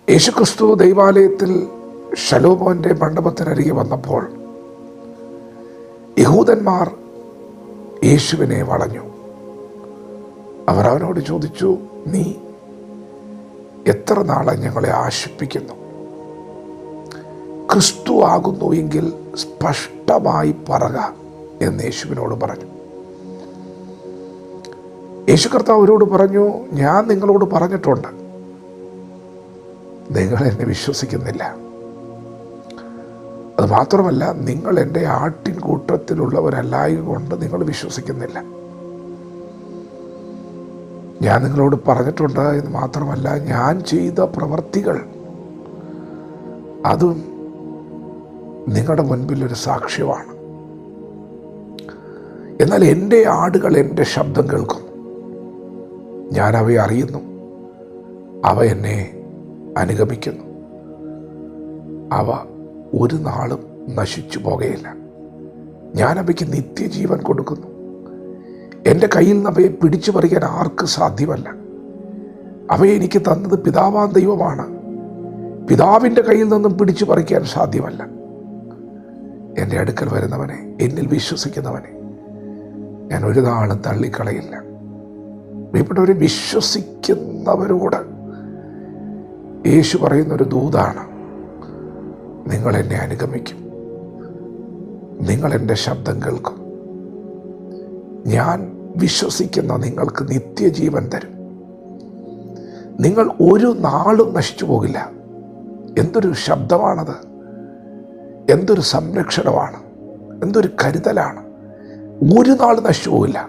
യേശുക്രിസ്തു ദൈവാലയത്തിൽ ശലോമോന്റെ മണ്ഡപത്തിനരികെ വന്നപ്പോൾ യഹൂദന്മാർ യേശുവിനെ വളഞ്ഞു. അവർ അവനോട് ചോദിച്ചു, നീ എത്ര നാളെ ഞങ്ങളെ ആശിപ്പിക്കുന്നു? ക്രിസ്തു ആകുന്നു എങ്കിൽ സ്പഷ്ടമായി പറക എന്ന് യേശുവിനോട് പറഞ്ഞു. യേശു കർത്താവ് അവരോട് പറഞ്ഞു, ഞാൻ നിങ്ങളോട് പറഞ്ഞിട്ടുണ്ട്, നിങ്ങൾ എന്നെ വിശ്വസിക്കുന്നില്ല. അത് മാത്രമല്ല, നിങ്ങൾ എൻ്റെ ആട്ടിൻകൂട്ടത്തിലുള്ളവരല്ലായതുകൊണ്ട് നിങ്ങൾ വിശ്വസിക്കുന്നില്ല. ഞാൻ നിങ്ങളോട് പറഞ്ഞിട്ടുണ്ട് എന്ന് മാത്രമല്ല, ഞാൻ ചെയ്ത പ്രവർത്തികൾ അതും നിങ്ങളുടെ മുൻപിൽ ഒരു സാക്ഷ്യമാണ്. എന്നാൽ എൻ്റെ ആടുകൾ എൻ്റെ ശബ്ദം കേൾക്കുന്നു, ഞാൻ അവയെ അറിയുന്നു, അവ എന്നെ അനുഗമിക്കുന്നു, അവ ഒരു നാളും നശിച്ചു പോകുകയില്ല. ഞാൻ അവയ്ക്ക് നിത്യജീവൻ കൊടുക്കുന്നു. എൻ്റെ കയ്യിൽ നിന്ന് അവയെ പിടിച്ചു പറിക്കാൻ ആർക്ക് സാധ്യമല്ല. അവയെ എനിക്ക് തന്നത് പിതാവാം ദൈവമാണ്. പിതാവിൻ്റെ കയ്യിൽ നിന്നും പിടിച്ചു പറിക്കാൻ സാധ്യമല്ല. എൻ്റെ അടുക്കൽ വരുന്നവനെ, എന്നിൽ വിശ്വസിക്കുന്നവനെ ഞാൻ ഒരു നാളും തള്ളിക്കളയില്ല. പ്രിയപ്പെട്ടവരെ, വിശ്വസിക്കുന്നവരോട് യേശു പറയുന്നൊരു ദൂതാണ്, നിങ്ങൾ എന്നെ അനുഗമിക്കും, നിങ്ങൾ എൻ്റെ ശബ്ദം കേൾക്കും, ഞാൻ വിശ്വസിക്കുന്ന നിങ്ങൾക്ക് നിത്യജീവൻ തരും, നിങ്ങൾ ഒരു നാളും നശിച്ചു പോകില്ല. എന്തൊരു ശബ്ദമാണത്! എന്തൊരു സംരക്ഷണമാണ്! എന്തൊരു കരുതലാണ്! ഒരു നാൾ നശിച്ചു പോകില്ല.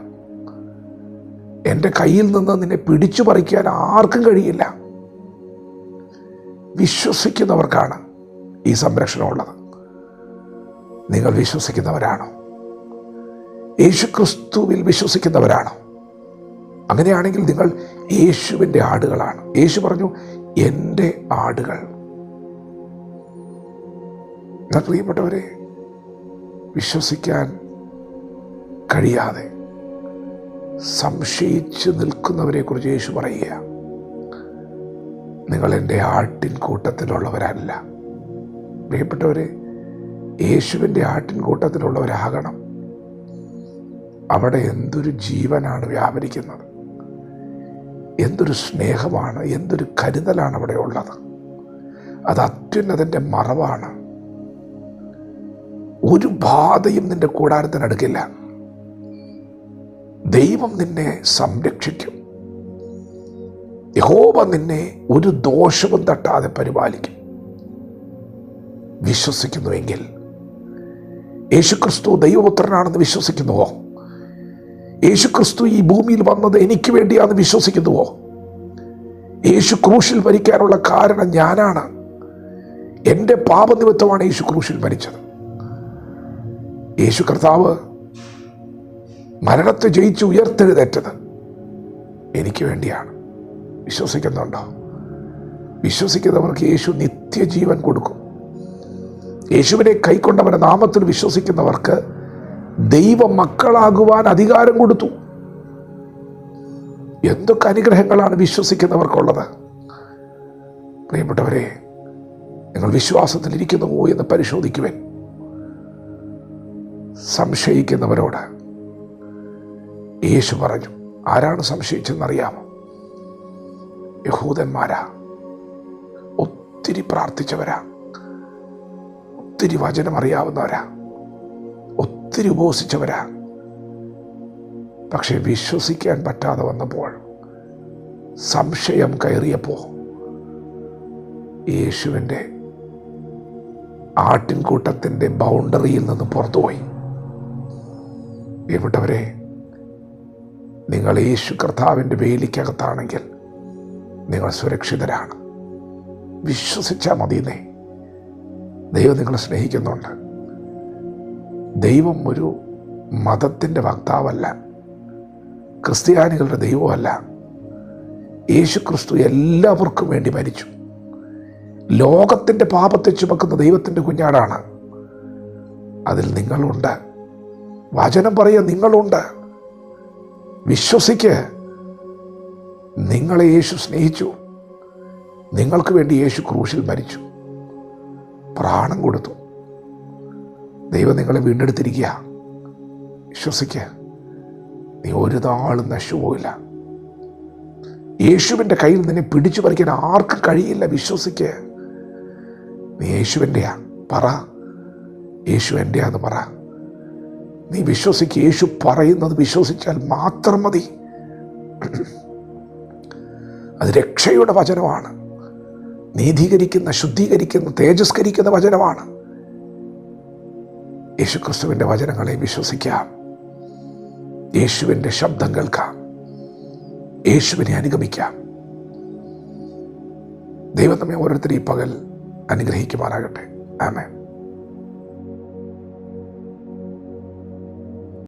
എൻ്റെ കയ്യിൽ നിന്ന് നിന്നെ പിടിച്ചു പറിക്കാൻ ആർക്കും കഴിയില്ല. വിശ്വസിക്കുന്നവർക്കാണ് ഈ സംരക്ഷണമുള്ളത്. നിങ്ങൾ വിശ്വസിക്കുന്നവരാണോ? യേശുക്രിസ്തുവിൽ വിശ്വസിക്കുന്നവരാണോ? അങ്ങനെയാണെങ്കിൽ നിങ്ങൾ യേശുവിൻ്റെ ആടുകളാണ്. യേശു പറഞ്ഞു, എൻ്റെ ആടുകൾ. എന്നാൽ പ്രിയപ്പെട്ടവരെ, വിശ്വസിക്കാൻ കഴിയാതെ സംശയിച്ച് നിൽക്കുന്നവരെ കുറിച്ച് യേശു പറയുക, നിങ്ങൾ എൻ്റെ ആട്ടിൻ കൂട്ടത്തിലുള്ളവരല്ല. പ്രിയപ്പെട്ടവരെ, യേശുവിൻ്റെ ആട്ടിൻ കൂട്ടത്തിലുള്ളവരാകണം. അവിടെ എന്തൊരു ജീവനാണ് വ്യാപരിക്കുന്നത്, എന്തൊരു സ്നേഹമാണ്, എന്തൊരു കരുതലാണ് അവിടെ ഉള്ളത്. അത് അത്യുന്നതൻ്റെ മറവാണ്. ഒരു ബാധയും നിന്റെ കൂടാരത്തിനടുക്കില്ല. ദൈവം നിന്നെ സംരക്ഷിക്കും. യഹോവ നിന്നെ ഒരു ദോഷവും തട്ടാതെ പരിപാലിക്കും. വിശ്വസിക്കുന്നുവെങ്കിൽ, യേശുക്രിസ്തു ദൈവപുത്രനാണെന്ന് വിശ്വസിക്കുന്നുവോ? യേശുക്രിസ്തു ഈ ഭൂമിയിൽ വന്നത് എനിക്ക് വേണ്ടിയാണെന്ന് വിശ്വസിക്കുന്നുവോ? യേശു ക്രൂശിൽ മരിക്കാനുള്ള കാരണം ഞാനാണ്. എൻ്റെ പാപനിമിത്തമാണ് യേശു ക്രൂശിൽ മരിച്ചത്. യേശു കർത്താവ് മരണത്തെ ജയിച്ച് ഉയർത്തെഴുന്നേറ്റത് എനിക്ക് വേണ്ടിയാണ്. വിശ്വസിക്കുന്നുണ്ടോ? വിശ്വസിക്കുന്നവർക്ക് യേശു നിത്യജീവൻ കൊടുക്കും. യേശുവിനെ കൈക്കൊണ്ടവരുടെ നാമത്തിൽ വിശ്വസിക്കുന്നവർക്ക് ദൈവ മക്കളാകുവാൻ അധികാരം കൊടുത്തു. എന്തൊക്കെ അനുഗ്രഹങ്ങളാണ് വിശ്വസിക്കുന്നവർക്കുള്ളത്! പ്രിയപ്പെട്ടവരെ, നിങ്ങൾ വിശ്വാസത്തിലിരിക്കുന്നുവോ എന്ന് പരിശോധിക്കുവാൻ. സംശയിക്കുന്നവരോട് യേശു പറഞ്ഞു. ആരാണ് സംശയിച്ചെന്നറിയാമോ? യഹൂദന്മാരാ. ഒത്തിരി പ്രാർത്ഥിച്ചവരാ, ഒത്തിരി വചനം അറിയാവുന്നവരാ, ഒത്തിരി ഉപവസിച്ചവരാ. പക്ഷെ വിശ്വസിക്കാൻ പറ്റാതെ വന്നപ്പോൾ, സംശയം കയറിയപ്പോൾ യേശുവിൻ്റെ ആട്ടിൻകൂട്ടത്തിൻ്റെ ബൗണ്ടറിയിൽ നിന്ന് പുറത്തുപോയി. പ്രിയപ്പെട്ടവരെ, നിങ്ങൾ യേശു കർത്താവിൻ്റെ വേലിക്കകത്താണെങ്കിൽ നിങ്ങൾ സുരക്ഷിതരാണ്. വിശ്വസിച്ചാൽ മതിയെന്നേ. ദൈവം നിങ്ങളെ സ്നേഹിക്കുന്നുണ്ട്. ദൈവം ഒരു മതത്തിൻ്റെ വക്താവല്ല, ക്രിസ്ത്യാനികളുടെ ദൈവമല്ല. യേശു ക്രിസ്തു എല്ലാവർക്കും വേണ്ടി മരിച്ചു. ലോകത്തിൻ്റെ പാപത്തെ ചുമക്കുന്ന ദൈവത്തിൻ്റെ കുഞ്ഞാടാണ്. അതിൽ നിങ്ങളുണ്ട്. വചനം പറയുക, നിങ്ങളുണ്ട്. വിശ്വസിക്ക്. നിങ്ങളെ യേശു സ്നേഹിച്ചു. നിങ്ങൾക്ക് വേണ്ടി യേശു ക്രൂശിൽ മരിച്ചു, പ്രാണൻ കൊടുത്തു. ദൈവം നിങ്ങളെ വീണ്ടെടുത്തിരിക്കുക. വിശ്വസിക്കുക, നീ ഒരു നാളും നശിച്ചുപോയില്ല. യേശുവിൻ്റെ കയ്യിൽ നിന്നെ പിടിച്ചു പറിക്കാൻ ആർക്കും കഴിയില്ല. വിശ്വസിക്കുക, നീ യേശുവിൻ്റെയാ. പറ, യേശു എൻ്റെയാന്ന് പറ. നീ വിശ്വസിക്കുക. യേശു പറയുന്നത് വിശ്വസിച്ചാൽ മാത്രം മതി. അത് രക്ഷയുടെ വചനമാണ്. നീതീകരിക്കുന്ന, ശുദ്ധീകരിക്കുന്ന, തേജസ്കരിക്കുന്ന വചനമാണ്. യേശുക്രിസ്തുവിൻ്റെ വചനങ്ങളെ വിശ്വസിക്കാം. യേശുവിൻ്റെ ശബ്ദം കേൾക്കാം. യേശുവിനെ അനുഗമിക്കാം. ദൈവം നമ്മെ ഓരോരുത്തരും ഈ പകൽ അനുഗ്രഹിക്കുമാറാകട്ടെ. ആമേൻ.